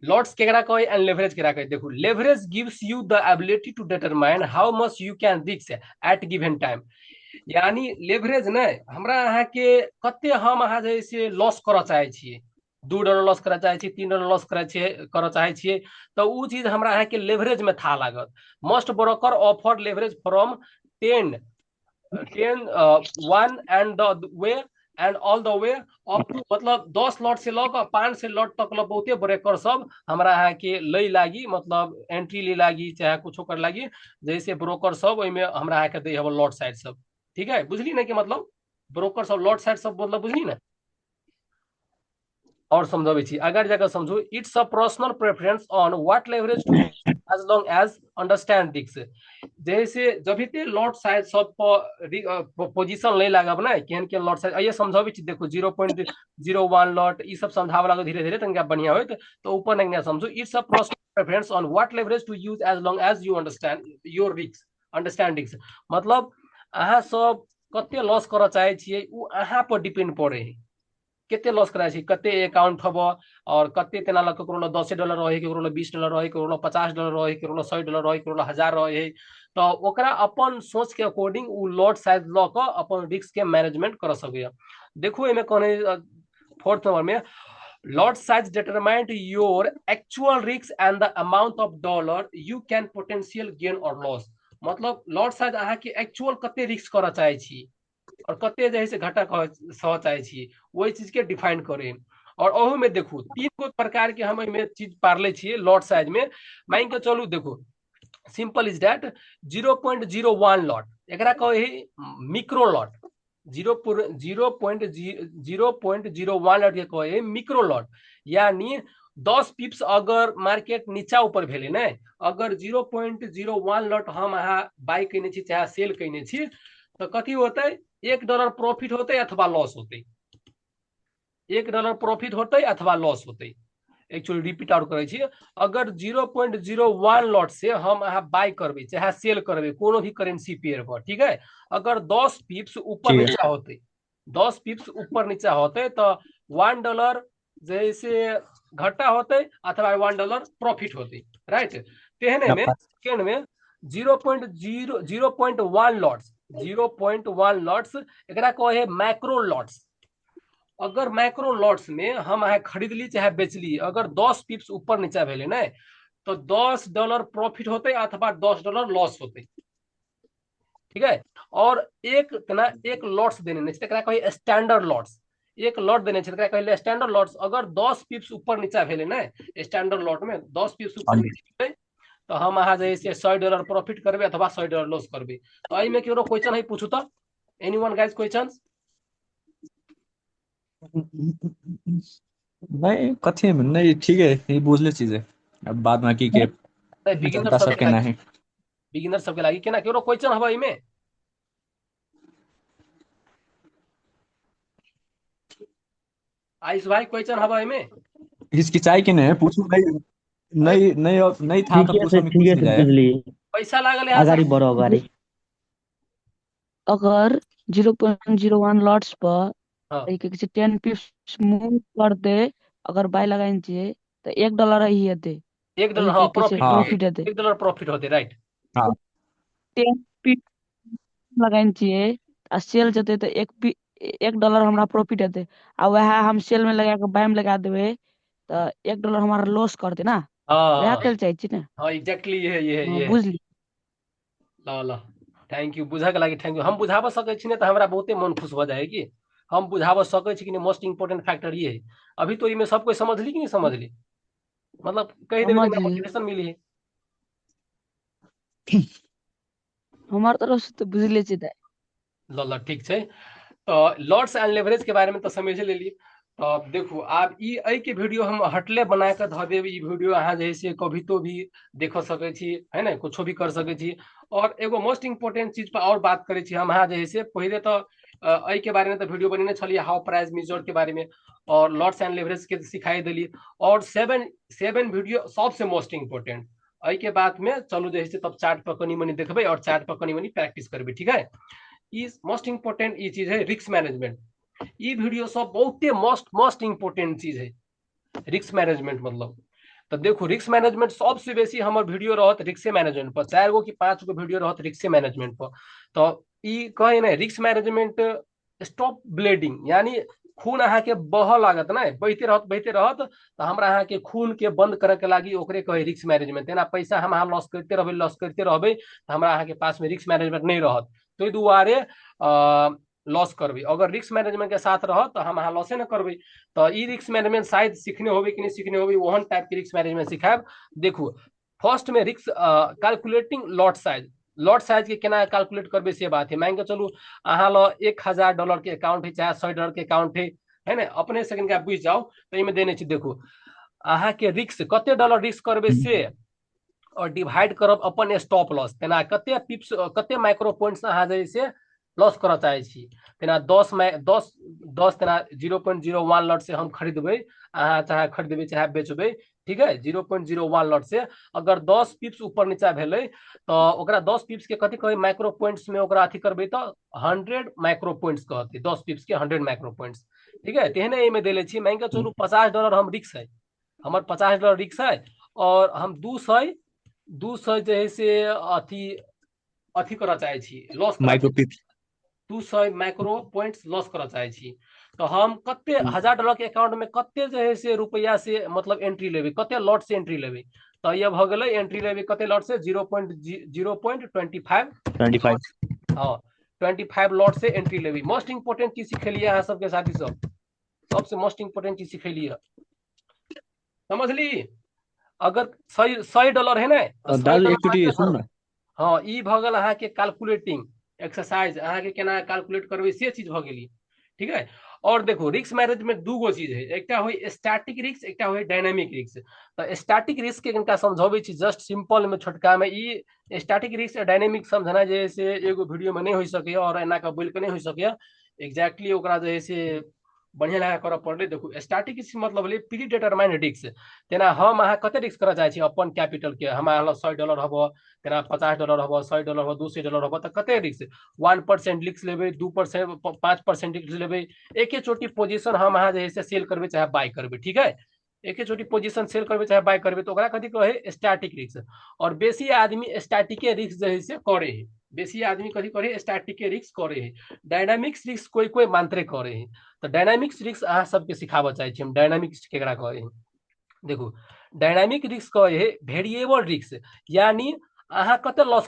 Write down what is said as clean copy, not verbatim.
Lots केकरा कहे and leverage केकरा कहे। देखो leverage gives you the ability to determine how much you can risk at given time. यानी लेवरेज ने हमरा अहाँ के कते हम अहाँ जे से लॉस करऽ चाहे छियै, $2 लॉस करऽ चाहे छियै, $3 लॉस करऽ चाहे छियै, तो उ चीज हमरा अहाँ के लेवरेज में था लागत। Must broker offer leverage from 10 1 and the way and all the way up to, मतलब 10 लॉट से लऽ कऽ 500 लॉट तक ल बहुते ब्रोकर सब हमरा अहाँ के लै लागी, मतलब एंट्री ले लागी चाहे कुछो कर लागी, जैसे ब्रोकर सब ओइमे हमरा अहाँ के दै हब लॉट साइड सब। ठीक है, बुझली ना कि मतलब ब्रोकर सब लॉट साइड सब मतलब बुझली ना। और समझावे छी अगर जगह समझू, it's a personal preference on what leverage to as long as understand दिक्स। जैसे जब भी लॉट साइज सब पर पोजीशन ले लागब ना, केहन केहन लॉट साइज आइए समझावे छी। देखो 0.01 लॉट ई सब समझावे लागो धीरे धीरे तनिका बढ़िया होत, तो ऊपर नहीं समझो। It's a personal preference on what leverage to use as long as you understand your risk understandings. मतलब अहाँ सब कते लॉस करऽ चाहे छियै उ अहाँ पर डिपेंड पड़े है, केते लॉस करा छी, कते अकाउंट हब, और कते तेना ल ककरो ल $10 रहे, ककरो ल $20 रहे, ककरो ल $50 रहे, ककरो ल $100 रहे, ककरो ल 1000 रहे। तो ओकरा अपन सोच के अकॉर्डिंग उ लॉट साइज ल क अपन रिस्क के मैनेजमेंट कर सके। देखो एमे कहने फोर्थ नंबर में, lot size determine your actual risk and the amount of dollar you can potential gain और लॉस। मतलब लॉट साइज अहाँ के एक्चुअल कते रिस्क करऽ चाहे छी और कते जे है से घाटा सह चाहे छी, वही चीज के डिफाइन करे। और ओहू में देखू 3 गो प्रकार के हम में चीज पारले छिए लॉट साइज में। मान के चलू, देखो सिंपल इज दैट 0.01 लॉट एकरा कहे मिक्रो लॉट। 0.01 लॉट के कहे मिक्रो लॉट। यानी 10 पिप्स अगर मार्केट नीचा ऊपर भेले ना, अगर 0.01 लॉट हम अहाँ बाय कने छी चाहे सेल कने छी, तो कथी होते, $1 प्रॉफिट होते अथवा लॉस होते, $1 प्रॉफिट होते अथवा लॉस होते। एक्चुअली रिपीट आउट करे छी, अगर 0.01 लॉट से हम अहाँ बाय करबे चाहे सेल करबे कोनो भी करेंसी पेयर पर, ठीक है, अगर 10 पिप्स ऊपर ठीक है। नीचा होते, 10 पिप्स ऊपर नीचा होते तो $1 जैसे घटा होते अथवा $1 प्रॉफिट होते, राइट। तेहने में सेकेंड में 0.1 लॉट्स, 0.1 लॉट्स एकरा कहे मैक्रो लॉट्स। अगर मैक्रो लॉट्स में हम अहाँ खरीद ली चाहे बेच ली, अगर 10 पिप्स ऊपर नीचा भेले ना, तो $10 प्रॉफिट होते अथवा $10 लॉस होते, ठीक है। और एक तना एक लॉट्स देने कहे स्टैंडर्ड लॉट्स। एक लॉट देने कहे स्टैंडर्ड लॉट्स। अगर 10 पिप्स ऊपर नीचा भेले ना, स्टैंडर्ड लॉट में 10 पिप्स ऊपर नीचा, तो हम अहाँ जैसे $100 प्रॉफिट करबे अथवा $100 लॉस करबे। तो एहि में केकरो क्वेश्चन है पूछू तो, एनीवन गाइस क्वेश्चन? नहीं कथी में नहीं, ठीक है ये बुझले चीज है। अब बाद में की के बिगिनर जनता सबके सबके लागी, नहीं। बिगिनर सबके लागी केना केकरो क्वेश्चन हवा इमे? आयुष भाई क्वेश्चन हवा इमे? हिचकिचाई के नहीं पूछू, नहीं अरे नहीं नहीं नहीं था तो पूछो, में कुछ ठीके नहीं से जाए। बुझलिए। पैसा लागल यहाँ से। अगाडि बढ़ो अगाडि। अगर 0.01 लॉट्स पर हाँ एक एक 10 पिप्स मूव कर दे, अगर बाय लगाइन चाहिए तो $1 ही है। $1 वही हाँ के से प्रॉफिट हाँ होते, प्रॉफिट है। $1 प्रॉफिट होते, राइट। 10 पिप्स लगाइन चाहिए आ सेल जते तो $1 हमारा प्रॉफिट है। आ वह हम सेल में लगा के बाय में लगा देवे तो $1 हमारा लॉस कर दे ना। वह हाँ कल चाहिए छी ना। हाँ एग्जैक्टली ये है, ये है, हाँ ये है। बुझली। ला ला, थैंक यू बुझा के लागी, थैंक यू। हम बुझाब सके छी ने तो हमरा बहुते मन खुश हो जाए कि हम बुझाब सके छी कि मोस्ट इंपोर्टेंट फैक्टर ये है। अभी तो इनमें सब कोई समझ ली कि नहीं समझ ली, मतलब कह देवे तो हमरा समझिए मोटिवेशन मिली है। हमार तरफ से तो बुझले छी। ला ठीक है। तो लॉट्स एंड लेवरेज के बारे में तो समझ ले ली। तो देखो आप ई एहि के वीडियो हम हटले बना के ध देब, ई वीडियो अहाँ जे है से कभी तो भी देख सके छी, है ना, कुछो भी कर सके छी। और एगो मोस्ट इंपोर्टेंट चीज पर और बात करे छी हम अहाँ जे है से पहले तो एहि के बारे में तो वीडियो बनेने छलिए हाउ प्राइस मेजर के बारे में, और लॉट्स एंड लेवरेज के सिखाई दिली। और सेवन सेवन वीडियो सबसे मोस्ट इंपोर्टेंट। एहि के बाद में चलू जे है से तब चार्ट पर कनी मनी देखबे और चार्ट पर कनी मनी प्रैक्टिस करबे, ठीक है। इज मोस्ट इंपोर्टेंट ये चीज है रिस्क मैनेजमेंट। ये वीडियो सब बहुते मोस्ट मोस्ट इंपोर्टेंट चीज है रिस्क मैनेजमेंट मतलब। तो देखो रिस्क मैनेजमेंट सबसे बेसी हमर वीडियो रहत रिस्क मैनेजमेंट पर, 4 गो कि 5 गो वीडियो रहत रिस्क मैनेजमेंट पर। तो ई कहे ना रिस्क मैनेजमेंट स्टॉप ब्लीडिंग, यानी खून अहाँ के बह लागत ना, बहते रहत तो हमरा अहाँ के खून के बंद करे के लागी ओकरे कहे रिस्क मैनेजमेंट। तेना पैसा हम अहाँ लॉस करते रहबे तो हमरा अहाँ के पास में रिस्क मैनेजमेंट नहीं रहत, तो दुआरे लॉस करबे। अगर रिस्क मैनेजमेंट के साथ रहत तो हम अहाँ लॉसे न करबे। तो ई रिस्क मैनेजमेंट शायद सीखने होबे कि नहीं सीखने होबे, ओहन टाइप के रिस्क मैनेजमेंट सिखाब। देखो फर्स्ट में रिस्क कैलकुलेटिंग लॉट साइज के केना कैलकुलेट करबे से बात है। मान के चलू अहाँ लो $1000 के अकाउंट है चाहे $100 के अकाउंट है ना, अपने सेकंड के बुझ जाओ तो इमे देने छी। देखो अहाँ के रिस्क कते डॉलर रिस्क करबे से और डिवाइड करब अपन स्टॉप लॉस, तेना कते पिप्स कते माइक्रो पॉइंट्स अहाँ जे से लॉस करऽ चाहे छी। तेना 10 तेना 0.01 लॉट से हम खरीदबे, अहाँ चाहे खरीदबे चाहे बेचबे, ठीक है। 0.01 लॉट से अगर 10 पिप्स ऊपर नीचा भेले तो ओकरा 10 पिप्स के कथी कहे माइक्रो पॉइंट्स में ओकरा अथी करबे तो 100 माइक्रो पॉइंट्स कहते, 10 पिप्स के 100 माइक्रो पॉइंट्स, ठीक है। तेहने एमे देले छी। मान के चलू $50 हम रिस्क है, हमर $50 रिस्क है और हम 200 जे है से अथी अथी करऽ चाहे छी, लॉस करऽ माइक्रो चाहे छी, पिप्स 200 माइक्रो पॉइंट्स लॉस करऽ चाहे छी। तो हम कते $1000 के अकाउंट में कते जे है से रुपया से मतलब एंट्री लेबे, कते लॉट से एंट्री लेबे। तो ये भ गेलै एंट्री लेबे कते लॉट से 0.25। 25। हाँ 25 लॉट से एंट्री लेबे। मोस्ट इंपोर्टेंट चीज सिखेलिए अहाँ सबके साथी सब, सबसे मोस्ट इंपोर्टेंट चीज सिखेलिए, समझली। अगर $100 है ना तो और दाल एक चोटी $100 सुन ना, हाँ ई भ गेल अहाँ के कैलकुलेटिंग एक्सरसाइज, अहाँ के केना कैलकुलेट करबे से चीज भ गेली, ठीक है। और देखो रिस्क मैनेजमेंट दू गो चीज है, एकटा होय स्टैटिक रिस्क, एकटा होय डायनामिक रिस्क। तो स्टैटिक रिस्क के कनिका समझाबे छी जस्ट सिंपल में छोटका में। ई स्टैटिक रिस्क और डायनामिक समझना जे से एगो वीडियो में नहीं हो सके और एना का बोल के नहीं हो सके एग्जैक्टली ओकरा जे से बढ़िया लगा करऽ पड़ले। देखो स्टैटिक रिस्क मतलब ले प्री डिटरमाइंड रिस्क, तेना हम अहाँ कते रिस्क करऽ चाहे छी अपन कैपिटल के, हम अहाँ $100 हबो, तेना $50 हबो, $100 हबो, $200 हबो, तो कते रिस्क 1% रिस्क लेबे, 2% 5% रिस्क लेबे। एके चोटी पोजीशन हम अहाँ जे से सेल करबे चाहे बाय करबे, ठीक है। एके चोटी पोजीशन सेल करबे चाहे बाय करबे तो ओकरा कथी कहे स्टैटिक रिस्क। और बेसी आदमी स्टैटिके रिस्क जे से करे है, बेसी आदमी कथी करे स्टैटिके रिस्क करे है। डायनामिक्स रिस्क कोई कोई मानते करे है। तो डायनामिक्स रिस्क अहाँ सबके सिखाबऽ चाहे छी हम, डायनामिक्स केकरा कहे है। देखो डायनामिक रिस्क कहे है वेरिएबल रिस्क, यानी अहाँ कते लॉस